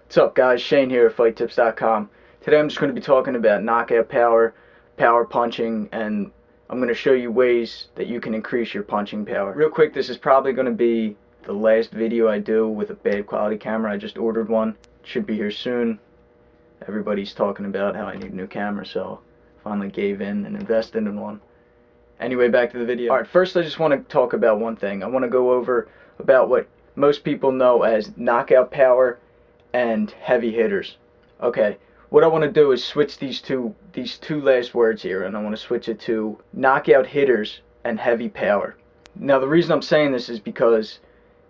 What's up guys, Shane here at FightTips.com. Today I'm just going to be talking about knockout power, power punching, and I'm going to show you ways that you can increase your punching power. Real quick, this is probably going to be the last video I do with a bad quality camera. I just ordered one. It should be here soon. Everybody's talking about how I need a new camera, so I finally gave in and invested in one. Anyway, back to the video. Alright, first I just want to talk about one thing. I want to go over about what most people know as knockout power and heavy hitters. Okay, what I want to do is switch these two last words here, and I want to switch it to knockout hitters and heavy power. Now the reason I'm saying this is because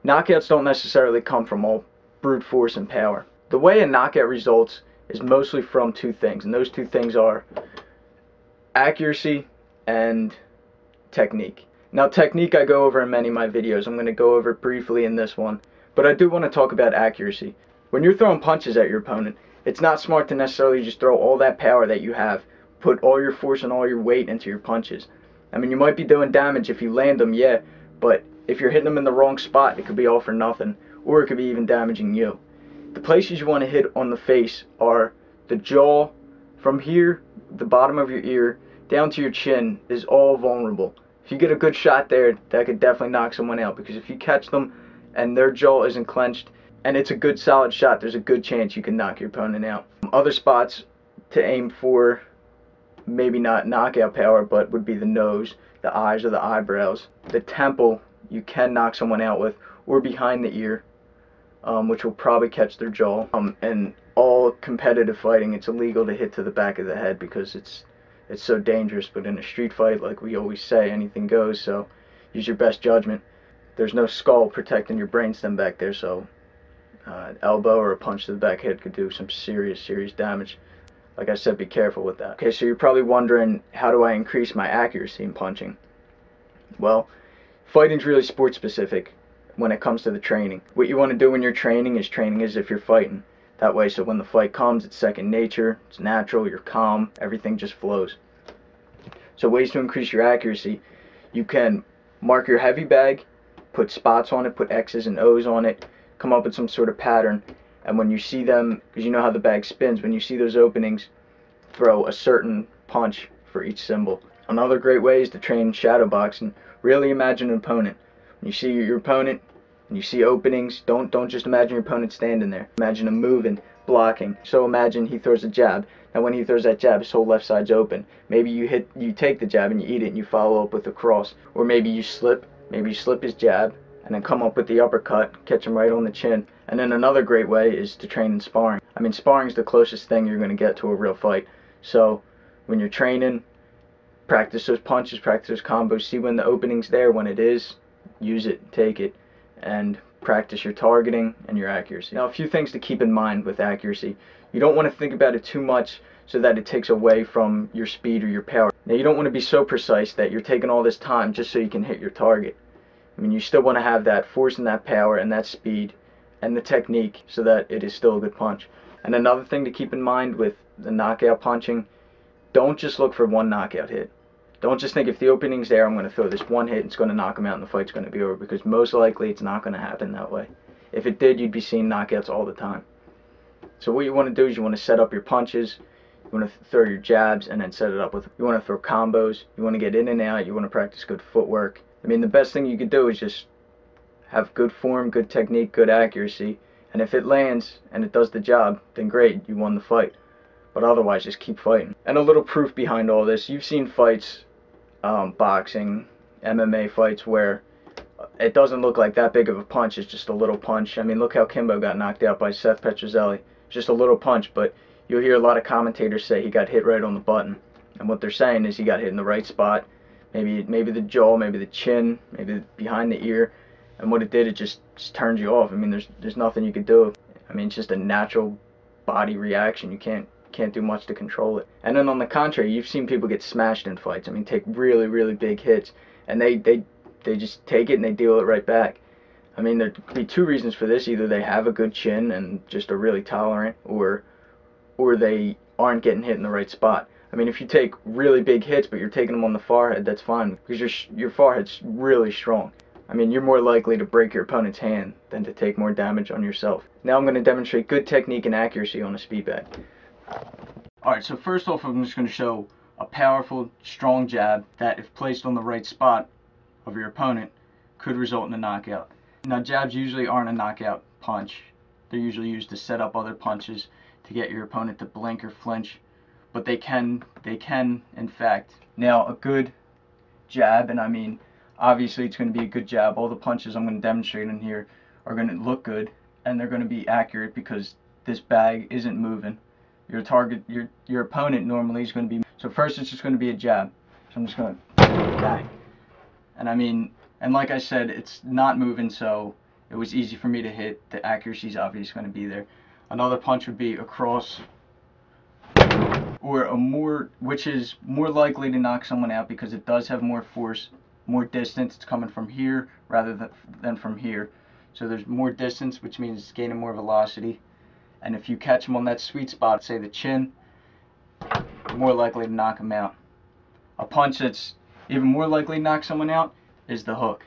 knockouts don't necessarily come from all brute force and power. The way a knockout results is mostly from two things, and those two things are accuracy and technique. Now technique I go over in many of my videos. I'm going to go over it briefly in this one, but I do want to talk about accuracy. When you're throwing punches at your opponent, it's not smart to necessarily just throw all that power that you have, put all your force and all your weight into your punches. I mean, you might be doing damage if you land them, yeah, but if you're hitting them in the wrong spot, it could be all for nothing, or it could be even damaging you. The places you want to hit on the face are the jaw. From here, the bottom of your ear, down to your chin is all vulnerable. If you get a good shot there, that could definitely knock someone out, because if you catch them and their jaw isn't clenched and it's a good solid shot, there's a good chance you can knock your opponent out. Other spots to aim for, maybe not knockout power, but would be the nose, the eyes, or the eyebrows. The temple you can knock someone out with, or behind the ear, which will probably catch their jaw. And all competitive fighting, it's illegal to hit to the back of the head because it's so dangerous, but in a street fight, like we always say, anything goes, so use your best judgment. There's no skull protecting your brainstem back there, so elbow or a punch to the back head could do some serious damage. Like I said, be careful with that. Okay, so you're probably wondering, how do I increase my accuracy in punching? Well, fighting's really sport specific when it comes to the training. What you want to do when you're training is training as if you're fighting. That way, so when the fight comes, it's second nature, it's natural, you're calm, everything just flows. So ways to increase your accuracy: you can mark your heavy bag, put spots on it, put X's and O's on it, come up with some sort of pattern, and when you see them, because you know how the bag spins, when you see those openings, throw a certain punch for each symbol. Another great way is to train shadow boxing. Really imagine an opponent. When you see your opponent and you see openings, don't just imagine your opponent standing there. Imagine him moving, blocking. So imagine he throws a jab. Now when he throws that jab, his whole left side's open. Maybe you take the jab and you eat it and you follow up with a cross. Or maybe you slip his jab and then come up with the uppercut, catch him right on the chin. And then another great way is to train in sparring. I mean, sparring is the closest thing you're going to get to a real fight. So when you're training, practice those punches, practice those combos, see when the opening's there. When it is, use it, take it, and practice your targeting and your accuracy. Now, a few things to keep in mind with accuracy. You don't want to think about it too much so that it takes away from your speed or your power. Now, you don't want to be so precise that you're taking all this time just so you can hit your target. I mean, you still want to have that force and that power and that speed and the technique so that it is still a good punch. And another thing to keep in mind with the knockout punching, don't just look for one knockout hit. Don't just think, if the opening's there, I'm going to throw this one hit and it's going to knock him out and the fight's going to be over, because most likely it's not going to happen that way. If it did, you'd be seeing knockouts all the time. So what you want to do is you want to set up your punches, you want to throw your jabs and then set it up with, you want to throw combos, you want to get in and out, you want to practice good footwork. I mean, the best thing you could do is just have good form, good technique, good accuracy, and if it lands and it does the job, then great, you won the fight. But otherwise, just keep fighting. And a little proof behind all this: you've seen fights, boxing, MMA fights, where it doesn't look like that big of a punch, it's just a little punch. I mean, look how Kimbo got knocked out by Seth Petrozelli. Just a little punch, but you'll hear a lot of commentators say he got hit right on the button. And what they're saying is he got hit in the right spot, maybe the jaw, maybe the chin, maybe behind the ear. And what it did, it just turns you off. I mean, there's nothing you could do. I mean, it's just a natural body reaction. You can't do much to control it. And then on the contrary, you've seen people get smashed in fights. I mean, take really big hits, and they just take it and they deal it right back. I mean, there could be two reasons for this: either they have a good chin and just are really tolerant, or they aren't getting hit in the right spot. I mean, if you take really big hits but you're taking them on the forehead, that's fine, because your forehead's really strong. I mean, you're more likely to break your opponent's hand than to take more damage on yourself. Now I'm going to demonstrate good technique and accuracy on a speed bag. Alright, so first off I'm just going to show a powerful, strong jab that if placed on the right spot of your opponent could result in a knockout. Now jabs usually aren't a knockout punch. They're usually used to set up other punches to get your opponent to blink or flinch. But they can in fact. Now a good jab, and I mean obviously it's going to be a good jab. All the punches I'm going to demonstrate in here are going to look good and they're going to be accurate because this bag isn't moving. Your target, your opponent normally is going to be. So first it's just going to be a jab. So I'm just going to bang. And I mean, and like I said, it's not moving, so it was easy for me to hit. The accuracy is obviously going to be there. Another punch would be across, or which is more likely to knock someone out because it does have more force, more distance. It's coming from here rather than from here. So there's more distance, which means it's gaining more velocity. And if you catch them on that sweet spot, say the chin, you're more likely to knock them out. A punch that's even more likely to knock someone out is the hook.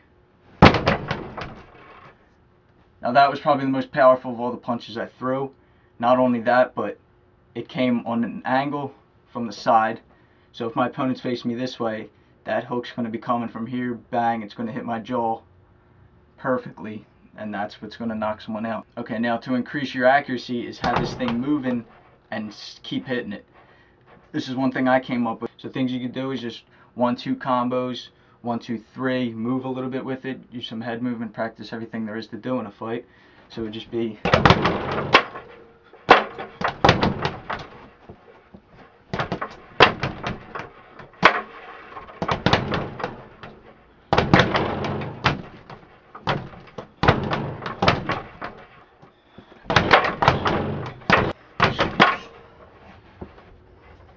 Now that was probably the most powerful of all the punches I threw. Not only that, but it came on an angle from the side. So if my opponent's facing me this way, that hook's going to be coming from here, bang, it's going to hit my jaw perfectly. And that's what's going to knock someone out. Okay, now to increase your accuracy is have this thing moving and keep hitting it. This is one thing I came up with. So things you could do is just 1-2 combos, 1-2-3, move a little bit with it, use some head movement, practice everything there is to do in a fight. So it would just be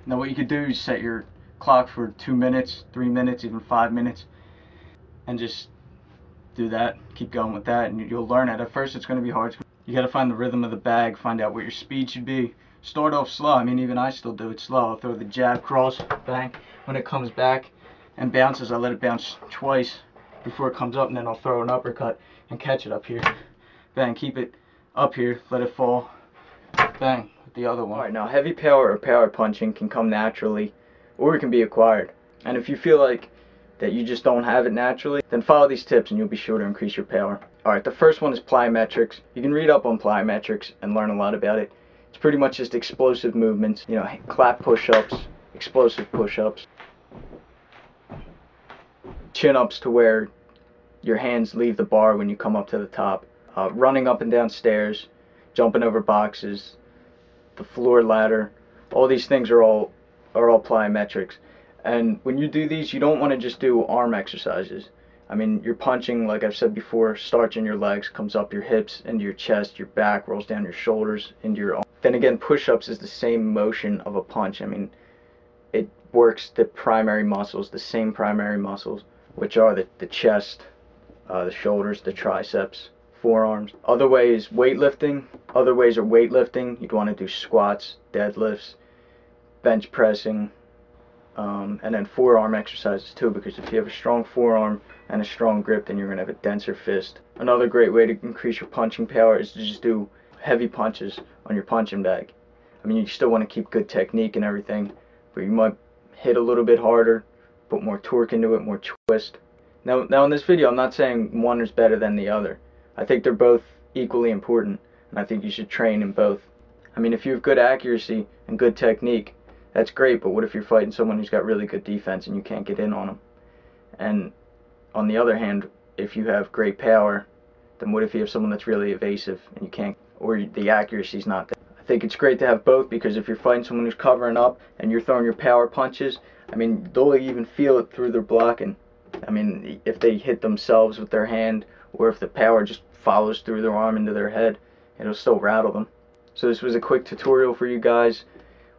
Now what you could do is set your clock for 2 minutes, 3 minutes, even 5 minutes, and just do that. Keep going with that, and you'll learn it. At first it's going to be hard. You got to find the rhythm of the bag, find out what your speed should be. Start off slow. I mean, even I still do it slow. I'll throw the jab, cross, bang. When it comes back and bounces, I let it bounce twice before it comes up, and then I'll throw an uppercut and catch it up here. Bang, keep it up here, let it fall, bang. The other one. Alright, now heavy power or power punching can come naturally or it can be acquired. And if you feel like that you just don't have it naturally, then follow these tips and you'll be sure to increase your power. Alright, the first one is plyometrics. You can read up on plyometrics and learn a lot about it. It's pretty much just explosive movements, you know, clap push-ups, explosive push-ups, chin-ups to where your hands leave the bar when you come up to the top, running up and down stairs, jumping over boxes, the floor ladder. All these things are all plyometrics. And when you do these, you don't want to just do arm exercises. I mean, you're punching, like I've said before, starts in your legs, comes up your hips, into your chest, your back, rolls down your shoulders, into your arm. Then again, push-ups is the same motion of a punch. I mean, it works the primary muscles, the same primary muscles, which are the chest, the shoulders, the triceps, forearms. Other ways are weightlifting. You'd want to do squats, deadlifts, bench pressing, and then forearm exercises too, because if you have a strong forearm and a strong grip, then you're going to have a denser fist. Another great way to increase your punching power is to just do heavy punches on your punching bag. I mean, you still want to keep good technique and everything, but you might hit a little bit harder, put more torque into it, more twist. Now in this video, I'm not saying one is better than the other. I think they're both equally important, and I think you should train in both. I mean, if you have good accuracy and good technique, that's great, but what if you're fighting someone who's got really good defense and you can't get in on them? And on the other hand, if you have great power, then what if you have someone that's really evasive and you can't, or the accuracy's not there? I think it's great to have both, because if you're fighting someone who's covering up and you're throwing your power punches, I mean, they'll even feel it through their blocking. I mean, if they hit themselves with their hand, or if the power just follows through their arm into their head, it'll still rattle them. So this was a quick tutorial for you guys.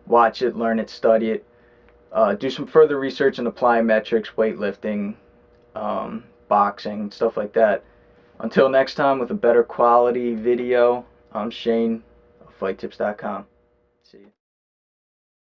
Watch it, learn it, study it. Do some further research into plyometrics, weightlifting, boxing, stuff like that. Until next time with a better quality video, I'm Shane of FightTips.com.